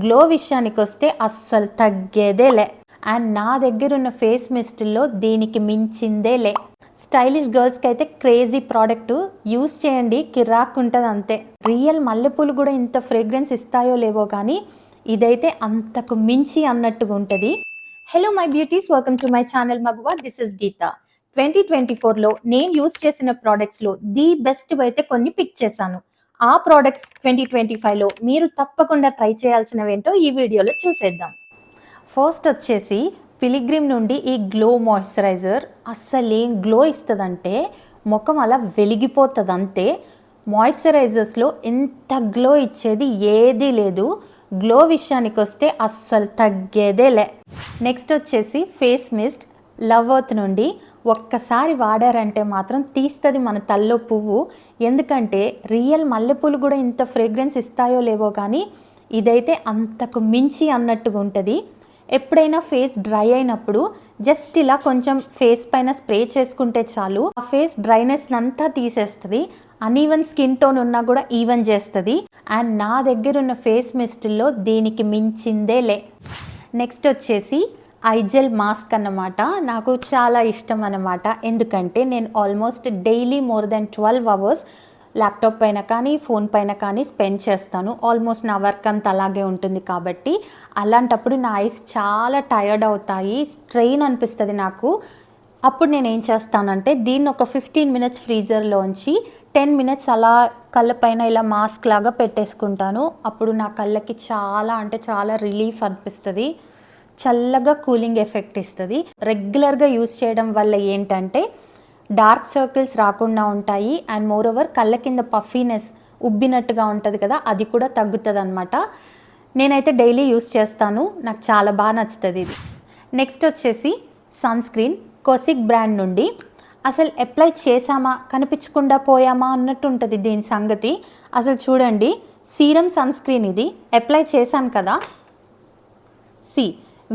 Glow విషయానికి వస్తే అస్సలు తగ్గేదేలే. అండ్ నా దగ్గర ఉన్న ఫేస్ మిస్టుల్లో దీనికి మించిందేలే. స్టైలిష్ గర్ల్స్కి అయితే క్రేజీ ప్రోడక్ట్, యూస్ చేయండి, కిరాక్ ఉంటుంది అంతే. రియల్ మల్లెపూలు కూడా ఇంత ఫ్రేగ్రెన్స్ ఇస్తాయో లేవో కానీ ఇదైతే అంతకు మించి అన్నట్టుగా ఉంటుంది. Hello my beauties, welcome to my channel మగువా. దిస్ ఇస్ గీత. 2024లో నేను యూస్ చేసిన ప్రోడక్ట్స్లో ది బెస్ట్ అయితే కొన్ని పిక్ చేశాను. ఆ ప్రోడక్ట్స్ 2025లో మీరు తప్పకుండా ట్రై చేయాల్సినవేంటో ఈ వీడియోలో చూసేద్దాం. ఫస్ట్ వచ్చేసి పిలిగ్రిమ్ నుండి ఈ గ్లో మాయిశ్చరైజర్. అస్సలు ఏం గ్లో ఇస్తుందంటే ముఖం అలా వెలిగిపోతుంది అంతే. మాయిశ్చరైజర్స్లో ఎంత గ్లో ఇచ్చేది ఏదీ లేదు. గ్లో విషయానికి వస్తే అస్సలు తగ్గేదేలే. నెక్స్ట్ వచ్చేసి ఫేస్ మిస్ట్ లవ్ ఎర్త్ నుండి. ఒక్కసారి వాడారంటే మాత్రం తీస్తుంది మన తల్లో పువ్వు. ఎందుకంటే రియల్ మల్లెపూలు కూడా ఇంత ఫ్రేగ్రెన్స్ ఇస్తాయో లేవో కానీ ఇదైతే అంతకు మించి అన్నట్టుగా ఉంటుంది. ఎప్పుడైనా ఫేస్ డ్రై అయినప్పుడు జస్ట్ ఇలా కొంచెం ఫేస్ పైన స్ప్రే చేసుకుంటే చాలు, ఆ ఫేస్ డ్రైనెస్ అంతా తీసేస్తుంది. అన్ఈవెన్ స్కిన్ టోన్ ఉన్నా కూడా ఈవెన్ చేస్తుంది. అండ్ నా దగ్గర ఉన్న ఫేస్ మిస్టుల్లో దీనికి మించిందేలే. నెక్స్ట్ వచ్చేసి ఐజెల్ మాస్క్ అన్నమాట. నాకు చాలా ఇష్టం అన్నమాట. ఎందుకంటే నేను almost daily more than 12 hours laptop పైన కానీ ఫోన్ పైన కానీ స్పెండ్ చేస్తాను. ఆల్మోస్ట్ నా వర్క్ అంతా అలాగే ఉంటుంది కాబట్టి అలాంటప్పుడు నా ఐస్ చాలా టయర్డ్ అవుతాయి, స్ట్రెయిన్ అనిపిస్తుంది నాకు. అప్పుడు నేను ఏం చేస్తానంటే దీన్ని ఒక 15 minutes ఫ్రీజర్లోంచి 10 minutes అలా కళ్ళ పైన ఇలా మాస్క్ లాగా పెట్టేసుకుంటాను. అప్పుడు నా కళ్ళకి చాలా అంటే చాలా రిలీఫ్ అనిపిస్తుంది, చల్లగా కూలింగ్ ఎఫెక్ట్ ఇస్తుంది. రెగ్యులర్గా యూస్ చేయడం వల్ల ఏంటంటే డార్క్ సర్కిల్స్ రాకుండా ఉంటాయి. అండ్ మోర్ ఓవర్ కళ్ళ కింద పఫీనెస్ ఉబ్బినట్టుగా ఉంటుంది కదా, అది కూడా తగ్గుతుంది అనమాట. నేనైతే డైలీ యూస్ చేస్తాను, నాకు చాలా బాగా నచ్చుతుంది ఇది. నెక్స్ట్ వచ్చేసి సన్ స్క్రీన్ కోసిక్ బ్రాండ్ నుండి. అసలు అప్లై చేసామా కనిపించకుండా పోయామా అన్నట్టు ఉంటుంది దీని సంగతి. అసలు చూడండి, సీరం సన్ స్క్రీన్ ఇది. అప్లై చేశాను కదా,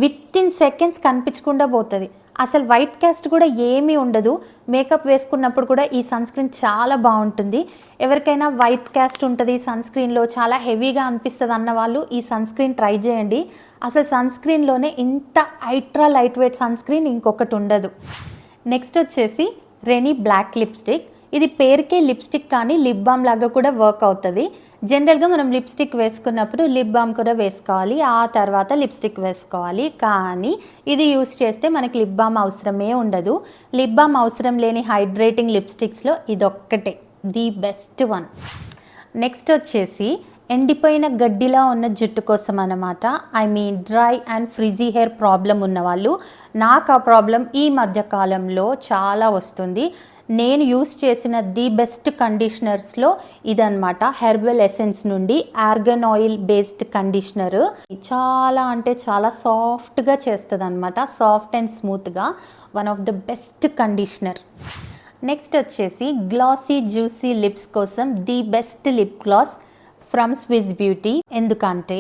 విత్ ఇన్ సెకండ్స్ కనిపించకుండా పోతుంది. అసలు వైట్ క్యాస్ట్ కూడా ఏమీ ఉండదు. మేకప్ వేసుకున్నప్పుడు కూడా ఈ సన్ స్క్రీన్ చాలా బాగుంటుంది. ఎవరికైనా వైట్ క్యాస్ట్ ఉంటుంది సన్ స్క్రీన్లో, చాలా హెవీగా అనిపిస్తుంది అన్న వాళ్ళు ఈ సన్ స్క్రీన్ ట్రై చేయండి. అసలు సన్ స్క్రీన్లోనే ఇంత ultra lightweight sunscreen ఇంకొకటి ఉండదు. నెక్స్ట్ వచ్చేసి రెనీ బ్లాక్ లిప్స్టిక్. ఇది పేరుకే లిప్స్టిక్ కానీ లిప్ బామ్ లాగా కూడా వర్క్ అవుతుంది. జనరల్గా మనం లిప్స్టిక్ వేసుకున్నప్పుడు లిప్ బామ్ కూడా వేసుకోవాలి, ఆ తర్వాత లిప్స్టిక్ వేసుకోవాలి. కానీ ఇది యూస్ చేస్తే మనకి లిప్ బామ్ అవసరమే ఉండదు. లిప్ బామ్ అవసరం లేని హైడ్రేటింగ్ లిప్స్టిక్స్లో ఇదొక్కటే ది బెస్ట్ వన్. నెక్స్ట్ వచ్చేసి ఎండిపోయిన గడ్డిలా ఉన్న జుట్టు కోసం అన్నమాట. I mean dry and frizzy hair problem ఉన్నవాళ్ళు. నాకు ఆ ప్రాబ్లం ఈ మధ్యకాలంలో చాలా వస్తుంది. నేను యూస్ చేసిన ది బెస్ట్ కండిషనర్స్లో ఇదన్నమాట. హెర్బల్ ఎసెన్స్ నుండి ఆర్గన్ ఆయిల్ బేస్డ్ కండిషనర్. చాలా అంటే చాలా సాఫ్ట్గా చేస్తుంది అనమాట, సాఫ్ట్ అండ్ స్మూత్గా. One of the best conditioner. Next వచ్చేసి గ్లాసీ జ్యూసీ లిప్స్ కోసం the best lip gloss from Swiss beauty. ఎందుకంటే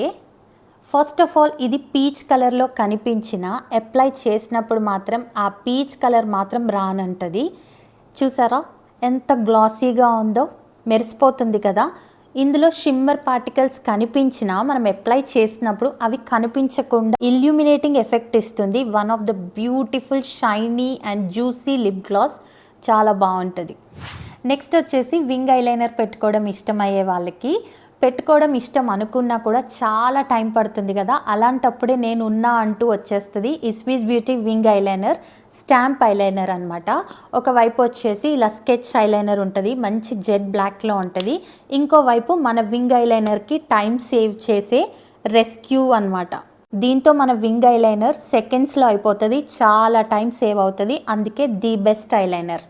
ఫస్ట్ ఆఫ్ ఆల్ ఇది పీచ్ కలర్లో కనిపించిన అప్లై చేసినప్పుడు మాత్రం ఆ పీచ్ కలర్ మాత్రం రానంటది. చూసారా ఎంత గ్లాసీగా ఉందో, మెరిసిపోతుంది కదా. ఇందులో షిమ్మర్ పార్టికల్స్ కనిపించినా మనం అప్లై చేసినప్పుడు అవి కనిపించకుండా ఇల్యూమినేటింగ్ ఎఫెక్ట్ ఇస్తుంది. One of the beautiful shiny and juicy lip gloss, చాలా బాగుంటుంది. నెక్స్ట్ వచ్చేసి వింగ్ ఐలైనర్ పెట్టుకోవడం ఇష్టమయ్యే వాళ్ళకి, పెట్టుకోవడం ఇష్టం అనుకున్నా కూడా చాలా టైం పడుతుంది కదా, అలాంటప్పుడే నేను ఉన్నా అంటూ వచ్చేస్తుంది ఈ Swiss beauty wing eyeliner. Stamp eyeliner అనమాట. ఒకవైపు వచ్చేసి ఇలా స్కెచ్ ఐలైనర్ ఉంటుంది, మంచి జెడ్ బ్లాక్లో ఉంటుంది. ఇంకోవైపు మన వింగ్ ఐలైనర్కి టైం సేవ్ చేసే రెస్క్యూ అనమాట. దీంతో మన వింగ్ ఐలైనర్ సెకండ్స్లో అయిపోతుంది, చాలా టైం సేవ్ అవుతుంది. అందుకే the best eyeliner.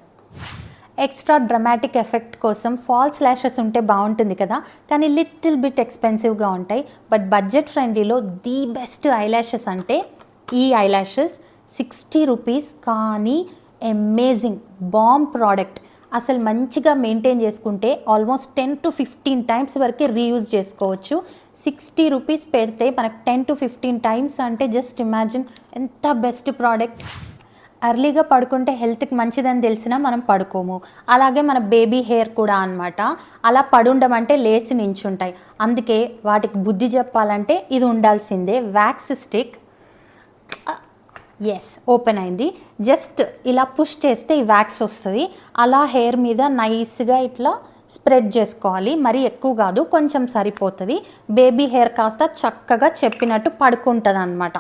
Extra dramatic effect కోసం ఫాల్స్ ల్యాషెస్ ఉంటే బాగుంటుంది కదా, కానీ లిటిల్ బిట్ ఎక్స్పెన్సివ్గా ఉంటాయి. బట్ బడ్జెట్ ఫ్రెండ్లీలో ది బెస్ట్ ఐలాషెస్ అంటే ఈ ఐలాషెస్. 60 rupees కానీ అమేజింగ్ బాంబ్ ప్రోడక్ట్. అసలు మంచిగా మెయింటైన్ చేసుకుంటే ఆల్మోస్ట్ 10 to 15 times వరకు రీయూజ్ చేసుకోవచ్చు. 60 rupees పెడితే మనకు 10 to 15 times అంటే జస్ట్ ఇమాజిన్ ఎంత బెస్ట్ ప్రోడక్ట్. ఎర్లీగా పడుకుంటే హెల్త్కి మంచిదని తెలిసినా మనం పడుకోము. అలాగే మన బేబీ హెయిర్ కూడా అనమాట. అలా పడుండమంటే లేచి నించుంటాయి. అందుకే వాటికి బుద్ధి చెప్పాలంటే ఇది ఉండాల్సిందే. వ్యాక్స్ స్టిక్ ఓపెన్ అయింది. జస్ట్ ఇలా పుష్ చేస్తే ఈ వ్యాక్స్ వస్తుంది. అలా హెయిర్ మీద నైస్గా ఇట్లా స్ప్రెడ్ చేసుకోవాలి. మరీ ఎక్కువ కాదు, కొంచెం సరిపోతుంది. బేబీ హెయిర్ కాస్త చక్కగా చెప్పినట్టు పడుకుంటుంది అనమాట.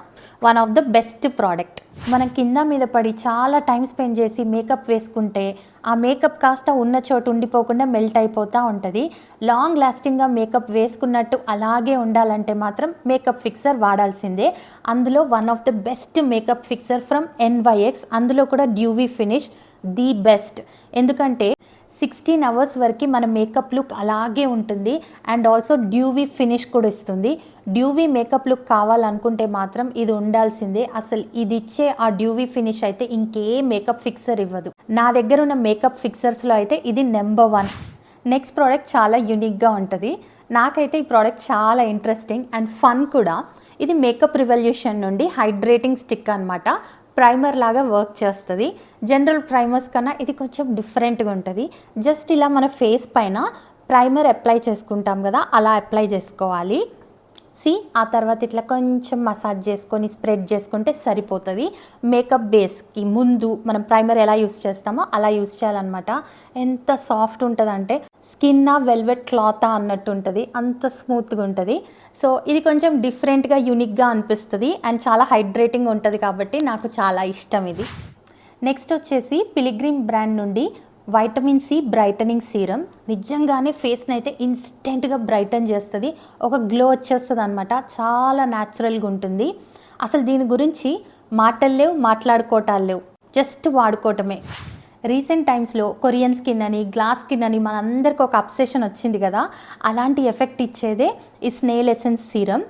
One of the best product. మనం కింద మీద పడి చాలా టైం స్పెండ్ చేసి మేకప్ వేసుకుంటే ఆ మేకప్ కాస్త ఉన్న చోటు ఉండిపోకుండా మెల్ట్ అయిపోతూ ఉంటుంది. లాంగ్ లాస్టింగ్గా మేకప్ వేసుకున్నట్టు అలాగే ఉండాలంటే మాత్రం మేకప్ ఫిక్సర్ వాడాల్సిందే. అందులో one of the best makeup fixer from NYX. అందులో కూడా డ్యూవీ ఫినిష్ ది బెస్ట్. ఎందుకంటే 16 అవర్స్ వరకు మన మేకప్ లుక్ అలాగే ఉంటుంది. అండ్ ఆల్సో డ్యూవీ ఫినిష్ కూడా ఇస్తుంది. డ్యూవీ మేకప్ లుక్ కావాలనుకుంటే మాత్రం ఇది ఉండాల్సిందే. అసలు ఇది ఇచ్చే ఆ డ్యూవీ ఫినిష్ అయితే ఇంకే మేకప్ ఫిక్సర్ ఇవ్వదు. నా దగ్గర ఉన్న మేకప్ ఫిక్సర్స్లో అయితే ఇది నెంబర్ 1. నెక్స్ట్ ప్రోడక్ట్ చాలా యూనిక్గా ఉంటుంది. నాకైతే ఈ ప్రోడక్ట్ చాలా ఇంట్రెస్టింగ్ అండ్ ఫన్ కూడా. ఇది మేకప్ రివల్యూషన్ నుండి హైడ్రేటింగ్ స్టిక్ అనమాట. ప్రైమర్ లాగా వర్క్ చేస్తుంది. జనరల్ ప్రైమర్స్ కన్నా ఇది కొంచెం డిఫరెంట్గా ఉంటుంది. జస్ట్ ఇలా మన ఫేస్ పైన ప్రైమర్ అప్లై చేసుకుంటాం కదా, అలా అప్లై చేసుకోవాలి. ఆ తర్వాత ఇట్లా కొంచెం మసాజ్ చేసుకొని స్ప్రెడ్ చేసుకుంటే సరిపోతుంది. మేకప్ బేస్కి ముందు మనం ప్రైమర్ ఎలా యూస్ చేస్తామో అలా యూస్ చేయాలన్నమాట. ఎంత సాఫ్ట్ ఉంటుందంటే స్కిన్నా వెల్వెట్ క్లాతా అన్నట్టు ఉంటుంది. అంత స్మూత్గా ఉంటుంది. సో ఇది కొంచెం డిఫరెంట్గా యూనిక్గా అనిపిస్తుంది అండ్ చాలా హైడ్రేటింగ్ ఉంటుంది కాబట్టి నాకు చాలా ఇష్టం ఇది. నెక్స్ట్ వచ్చేసి పిలిగ్రిమ్ బ్రాండ్ నుండి వైటమిన్ సి బ్రైటనింగ్ సీరం. నిజంగానే ఫేస్ని అయితే ఇన్స్టెంట్గా బ్రైటన్ చేస్తుంది. ఒక గ్లో వచ్చేస్తుంది అనమాట. చాలా న్యాచురల్గా ఉంటుంది. అసలు దీని గురించి మాటలు లేవు, మాట్లాడుకోవటాలు లేవు, జస్ట్ వాడుకోవటమే. రీసెంట్ టైమ్స్లో కొరియన్ స్కిన్ అని, గ్లాస్ స్కిన్ అని మనందరికీ ఒక అబ్సెషన్ వచ్చింది కదా, అలాంటి ఎఫెక్ట్ ఇచ్చేదే ఈ స్నేల్ ఎసెన్స్ సీరం.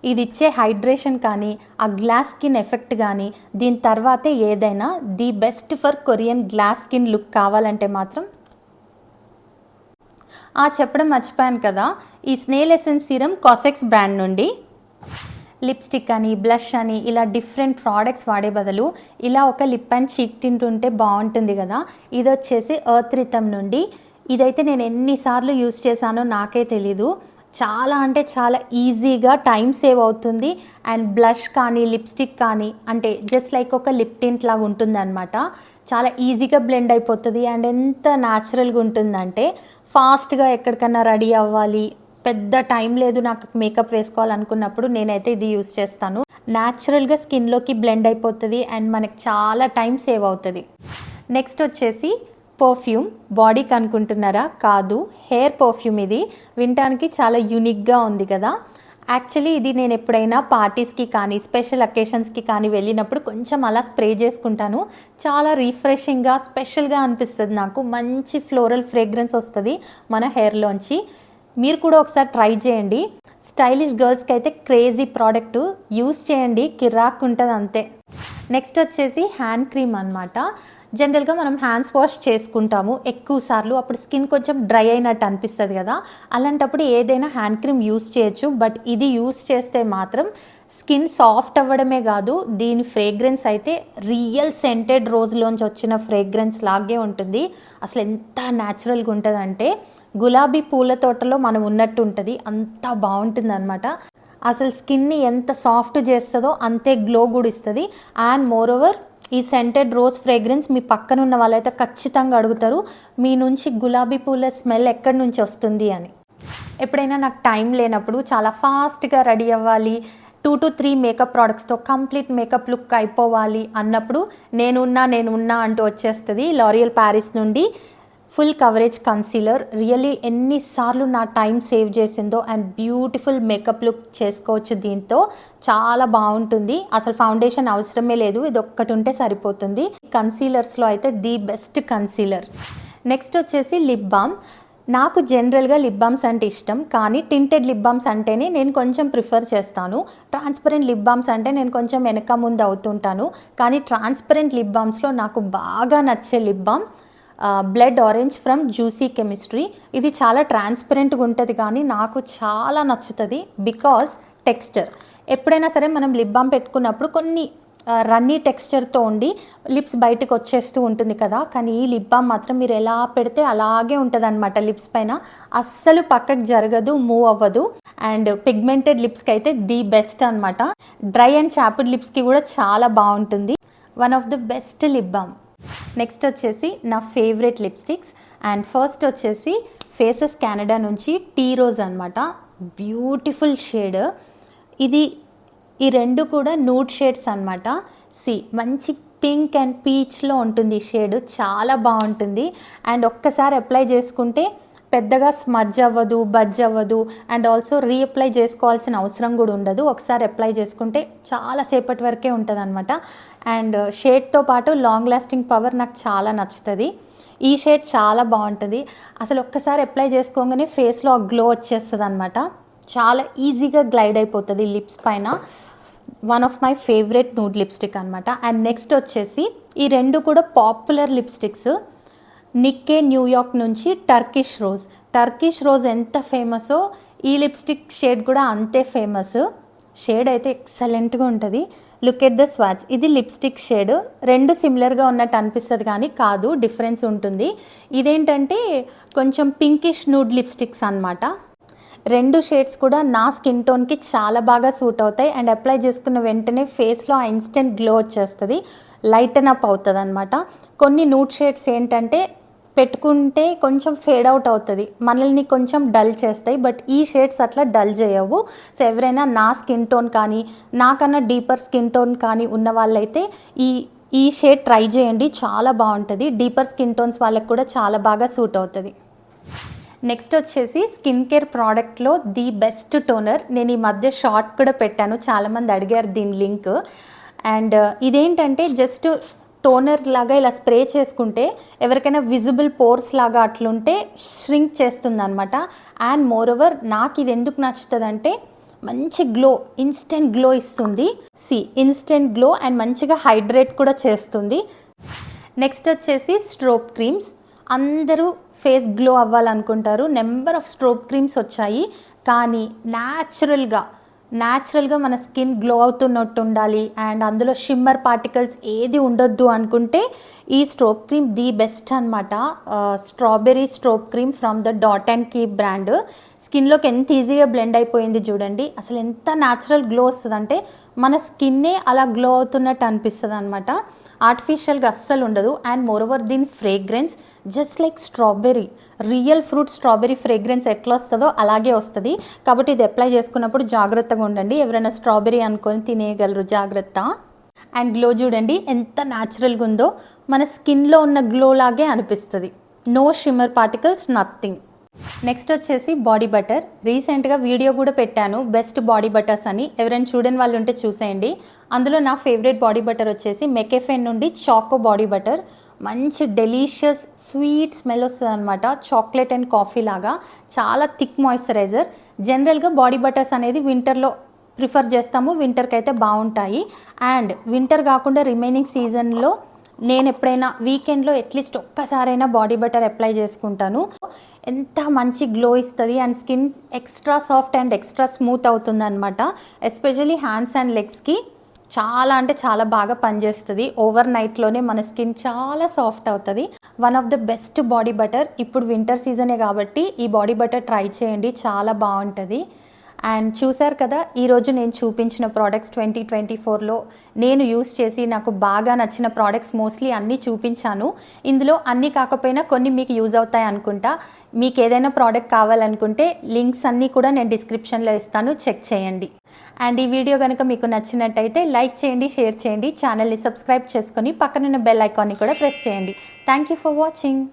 ఇది ఇచ్చే హైడ్రేషన్ కానీ ఆ గ్లాస్ స్కిన్ ఎఫెక్ట్ కానీ దీని తర్వాతే ఏదైనా the best for Korean glass skin look కావాలంటే మాత్రం చెప్పడం మర్చిపోయాను కదా, ఈ snail essence serum cosec x brand నుండి. లిప్స్టిక్ అని, బ్లష్ అని ఇలా డిఫరెంట్ ప్రోడక్ట్స్ వాడే బదులు ఇలా ఒక లిప్ అండ్ చీక్ టింట్ ఉంటే బాగుంటుంది కదా. ఇది వచ్చేసి ఎర్త్ రిథమ్ నుండి. ఇదైతే నేను ఎన్నిసార్లు యూజ్ చేశానో నాకే తెలీదు. చాలా అంటే చాలా ఈజీగా టైం సేవ్ అవుతుంది. అండ్ బ్లష్ కానీ లిప్స్టిక్ కానీ అంటే జస్ట్ లైక్ ఒక లిప్ టింట్ లాగా ఉంటుంది అనమాట. చాలా ఈజీగా బ్లెండ్ అయిపోతుంది. అండ్ ఎంత న్యాచురల్గా ఉంటుందంటే ఫాస్ట్గా ఎక్కడికన్నా రెడీ అవ్వాలి, పెద్ద టైం లేదు నాకు మేకప్ వేసుకోవాలనుకున్నప్పుడు నేనైతే ఇది యూస్ చేస్తాను. న్యాచురల్గా స్కిన్లోకి బ్లెండ్ అయిపోతుంది అండ్ మనకి చాలా టైం సేవ్ అవుతుంది. నెక్స్ట్ వచ్చేసి పర్ఫ్యూమ్. బాడీకి అనుకుంటున్నారా? కాదు, హెయిర్ పర్ఫ్యూమ్. ఇది వినటానికి చాలా యూనిక్గా ఉంది కదా. యాక్చువల్లీ ఇది నేను ఎప్పుడైనా పార్టీస్కి కానీ స్పెషల్ అకేషన్స్కి కానీ వెళ్ళినప్పుడు కొంచెం అలా స్ప్రే చేసుకుంటాను. చాలా రిఫ్రెషింగ్గా స్పెషల్గా అనిపిస్తుంది నాకు. మంచి ఫ్లోరల్ ఫ్రేగ్రెన్స్ వస్తుంది మన హెయిర్లోంచి. మీరు కూడా ఒకసారి ట్రై చేయండి. స్టైలిష్ గర్ల్స్కి అయితే క్రేజీ ప్రోడక్ట్, యూస్ చేయండి, కిరాక్ ఉంటుంది అంతే. నెక్స్ట్ వచ్చేసి హ్యాండ్ క్రీమ్ అనమాట. జనరల్గా మనం హ్యాండ్స్ వాష్ చేసుకుంటాము ఎక్కువ సార్లు, అప్పుడు స్కిన్ కొంచెం డ్రై అయినట్టు అనిపిస్తుంది కదా. అలాంటప్పుడు ఏదైనా హ్యాండ్ క్రీమ్ యూస్ చేయొచ్చు. బట్ ఇది యూస్ చేస్తే మాత్రం స్కిన్ సాఫ్ట్ అవ్వడమే కాదు, దీని ఫ్రేగ్రెన్స్ అయితే రియల్ సెంటెడ్ రోజులోంచి వచ్చిన ఫ్రేగ్రెన్స్ లాగే ఉంటుంది. అసలు ఎంత న్యాచురల్గా ఉంటుందంటే గులాబీ పూల తోటలో మనం ఉన్నట్టు ఉంటుంది. అంత బాగుంటుంది అనమాట. అసలు స్కిన్ని ఎంత సాఫ్ట్ చేస్తుందో అంతే గ్లో కూడా ఇస్తుంది. అండ్ మోర్ ఓవర్ ఈ సెంటెడ్ రోజ్ ఫ్రేగ్రెన్స్ మీ పక్కన ఉన్న వాళ్ళైతే ఖచ్చితంగా అడుగుతారు, మీ నుంచి గులాబీ పూల స్మెల్ ఎక్కడి నుంచి వస్తుంది అని. ఎప్పుడైనా నాకు టైం లేనప్పుడు చాలా ఫాస్ట్గా రెడీ అవ్వాలి, 2 to 3 మేకప్ ప్రోడక్ట్స్తో కంప్లీట్ మేకప్ లుక్ అయిపోవాలి అన్నప్పుడు నేనున్నా అంటూ వచ్చేస్తుంది లారియల్ ప్యారిస్ నుండి ఫుల్ కవరేజ్ కన్సీలర్. రియల్లీ ఎన్నిసార్లు నా టైం సేవ్ చేసిందో అండ్ బ్యూటిఫుల్ మేకప్ లుక్ చేసుకోవచ్చు దీంతో. చాలా బాగుంటుంది. అసలు ఫౌండేషన్ అవసరమే లేదు, ఇది ఒక్కటి ఉంటే సరిపోతుంది. కన్సీలర్స్లో అయితే ది బెస్ట్ కన్సీలర్. నెక్స్ట్ వచ్చేసి లిప్ బామ్. నాకు జనరల్గా లిప్ బామ్స్ అంటే ఇష్టం, కానీ టింటెడ్ లిప్ బామ్స్ అంటేనే నేను కొంచెం ప్రిఫర్ చేస్తాను. ట్రాన్స్పరెంట్ లిప్ బామ్స్ అంటే నేను కొంచెం వెనక ముందు అవుతుంటాను. కానీ ట్రాన్స్పరెంట్ లిప్ బామ్స్లో నాకు బాగా నచ్చే lip balm blood orange from juicy chemistry. ఇది చాలా ట్రాన్స్పరెంట్గా ఉంటుంది కానీ నాకు చాలా నచ్చుతుంది బికాస్ టెక్స్చర్. ఎప్పుడైనా సరే మనం లిప్ బామ్ పెట్టుకున్నప్పుడు కొన్ని రన్నీ టెక్స్చర్తో ఉండి లిప్స్ బయటకు వచ్చేస్తూ ఉంటుంది కదా, కానీ ఈ లిప్ బామ్ మాత్రం మీరు ఎలా పెడితే అలాగే ఉంటుంది అనమాట. లిప్స్ పైన అస్సలు పక్కకు జరగదు, మూవ్ అవ్వదు. అండ్ పిగ్మెంటెడ్ లిప్స్కి అయితే ది బెస్ట్ అనమాట. డ్రై అండ్ చాప్డ్ లిప్స్కి కూడా చాలా బాగుంటుంది. One of the best lip balm. Next వచ్చేసి నా ఫేవరెట్ లిప్స్టిక్స్. అండ్ ఫస్ట్ వచ్చేసి ఫేసెస్ కెనడా నుంచి టీ రోజ్ అనమాట. బ్యూటిఫుల్ షేడ్ ఇది. ఈ రెండు కూడా నూడ్ షేడ్స్ అనమాట. మంచి పింక్ అండ్ పీచ్లో ఉంటుంది ఈ షేడ్, చాలా బాగుంటుంది. అండ్ ఒక్కసారి అప్లై చేసుకుంటే పెద్దగా స్మజ్ అవ్వదు, బజ్ అవ్వదు. అండ్ ఆల్సో రీఅప్లై చేసుకోవాల్సిన అవసరం కూడా ఉండదు. ఒకసారి అప్లై చేసుకుంటే చాలాసేపటి వరకే ఉంటుంది అనమాట. అండ్ షేడ్తో పాటు లాంగ్ లాస్టింగ్ పవర్ నాకు చాలా నచ్చుతుంది. ఈ షేడ్ చాలా బాగుంటుంది. అసలు ఒక్కసారి అప్లై చేసుకోగానే ఫేస్లో ఆ గ్లో వచ్చేస్తుంది అనమాట. చాలా ఈజీగా గ్లైడ్ అయిపోతుంది లిప్స్ పైన. One of my favourite nude lipstick అనమాట. అండ్ నెక్స్ట్ వచ్చేసి ఈ రెండు కూడా పాపులర్ లిప్స్టిక్స్. నిక్కే న్యూయార్క్ నుంచి టర్కిష్ రోజ్ ఎంత ఫేమసో ఈ లిప్స్టిక్ షేడ్ కూడా అంతే ఫేమస్. షేడ్ అయితే ఎక్సలెంట్గా ఉంటుంది. Look at the swatch. ఇది లిప్స్టిక్ షేడ్. రెండు సిమిలర్గా ఉన్నట్టు అనిపిస్తుంది కానీ కాదు, డిఫరెన్స్ ఉంటుంది. ఇదేంటంటే కొంచెం పింకిష్ నూడ్ లిప్స్టిక్స్ అనమాట. రెండు షేడ్స్ కూడా నా స్కిన్ టోన్కి చాలా బాగా సూట్ అవుతాయి. అండ్ అప్లై చేసుకున్న వెంటనే ఫేస్లో ఆ ఇన్స్టెంట్ గ్లో వచ్చేస్తుంది, లైటన్ అప్ అవుతుంది అనమాట. కొన్ని నూడ్ షేడ్స్ ఏంటంటే పెట్టుకుంటే కొంచెం ఫేడ్ అవుట్ అవుతుంది, మనల్ని కొంచెం డల్ చేస్తాయి. బట్ ఈ షేడ్స్ అట్లా డల్ చేయవు. సో ఎవరైనా నా స్కిన్ టోన్ కానీ నాకన్నా డీపర్ స్కిన్ టోన్ కానీ ఉన్న వాళ్ళైతే ఈ షేడ్ ట్రై చేయండి, చాలా బాగుంటుంది. డీపర్ స్కిన్ టోన్స్ వాళ్ళకి కూడా చాలా బాగా సూట్ అవుతుంది. నెక్స్ట్ వచ్చేసి స్కిన్ కేర్ ప్రోడక్ట్లో ది బెస్ట్ టోనర్. నేను ఈ మధ్య షార్ట్ కూడా పెట్టాను, చాలామంది అడిగారు దీని లింక్. అండ్ ఇదేంటంటే జస్ట్ టోనర్ లాగా ఇలా స్ప్రే చేసుకుంటే ఎవరికైనా విజిబుల్ పోర్స్ లాగా అట్లుంటే ష్రింక్ చేస్తుంది అనమాట. అండ్ మోర్ ఓవర్ నాకు ఇది ఎందుకు నచ్చుతుంది అంటే మంచి గ్లో, ఇన్స్టెంట్ గ్లో ఇస్తుంది. ఇన్స్టెంట్ గ్లో అండ్ మంచిగా హైడ్రేట్ కూడా చేస్తుంది. నెక్స్ట్ వచ్చేసి స్ట్రోబ్ క్రీమ్స్. అందరూ ఫేస్ గ్లో అవ్వాలనుకుంటారు, నెంబర్ ఆఫ్ స్ట్రోబ్ క్రీమ్స్ వచ్చాయి. కానీ న్యాచురల్గా మన స్కిన్ గ్లో అవుతున్నట్టు ఉండాలి అండ్ అందులో షిమ్మర్ పార్టికల్స్ ఏది ఉండొద్దు అనుకుంటే ఈ స్ట్రోబ్ క్రీమ్ ది బెస్ట్ అనమాట. Strawberry strobe cream from the Dot and Key brand. స్కిన్లోకి ఎంత ఈజీగా బ్లెండ్ అయిపోయింది చూడండి. అసలు ఎంత న్యాచురల్ గ్లో వస్తుంది అంటే మన స్కిన్నే అలా గ్లో అవుతున్నట్టు అనిపిస్తుంది అనమాట. ఆర్టిఫిషియల్గా అస్సలు ఉండదు. అండ్ మోరోవర్ దీని fragrance just like strawberry, real fruit strawberry fragrance ఎట్లా వస్తుందో అలాగే వస్తుంది. కాబట్టి ఇది అప్లై చేసుకున్నప్పుడు జాగ్రత్తగా ఉండండి, ఎవరైనా స్ట్రాబెర్రీ అనుకొని తినేయగలరు, జాగ్రత్త. అండ్ గ్లో చూడండి ఎంత న్యాచురల్గా ఉందో, మన స్కిన్లో ఉన్న గ్లో లాగే అనిపిస్తుంది. No shimmer particles, nothing. Next వచ్చేసి బాడీ బటర్. రీసెంట్గా వీడియో కూడా పెట్టాను బెస్ట్ బాడీ బటర్స్ అని, ఎవరైనా చూడని వాళ్ళు ఉంటే చూసేయండి. అందులో నా ఫేవరెట్ బాడీ బటర్ వచ్చేసి మెకెఫెన్ నుండి చాకో బాడీ బటర్. మంచి డెలీషియస్ స్వీట్ స్మెల్ వస్తుంది అనమాట, చాక్లెట్ అండ్ కాఫీ లాగా. చాలా థిక్ మాయిశ్చరైజర్. జనరల్గా బాడీ బటర్స్ అనేది వింటర్లో ప్రిఫర్ చేస్తాము, వింటర్కి అయితే బాగుంటాయి. అండ్ వింటర్ కాకుండా రిమైనింగ్ సీజన్లో నేను ఎప్పుడైనా వీకెండ్లో అట్లీస్ట్ ఒక్కసారైనా బాడీ బటర్ అప్లై చేసుకుంటాను. ఎంత మంచి గ్లో ఇస్తుంది and skin extra soft and extra smooth అవుతుంది అనమాట. ఎస్పెషల్లీ హ్యాండ్స్ అండ్ లెగ్స్కి చాలా అంటే చాలా బాగా పనిచేస్తుంది. ఓవర్ నైట్లోనే మన స్కిన్ చాలా సాఫ్ట్ అవుతుంది. One of the best body butter. ఇప్పుడు వింటర్ సీజనే కాబట్టి ఈ బాడీ బటర్ ట్రై చేయండి, చాలా బాగుంటుంది. అండ్ చూసారు కదా, ఈరోజు నేను చూపించిన ప్రోడక్ట్స్ 2024లో నేను యూస్ చేసి నాకు బాగా నచ్చిన ప్రోడక్ట్స్ మోస్ట్లీ అన్నీ చూపించాను. ఇందులో అన్నీ కాకపోయినా కొన్ని మీకు యూజ్ అవుతాయి అనుకుంటా. మీకు ఏదైనా ప్రోడక్ట్ కావాలనుకుంటే లింక్స్ అన్నీ కూడా నేను డిస్క్రిప్షన్లో ఇస్తాను, చెక్ చేయండి. అండ్ ఈ వీడియో కనుక మీకు నచ్చినట్టయితే లైక్ చేయండి, షేర్ చేయండి, ఛానల్ని సబ్స్క్రైబ్ చేసుకొని పక్కనున్న బెల్ ఐకాన్ని కూడా ప్రెస్ చేయండి. Thank you for watching.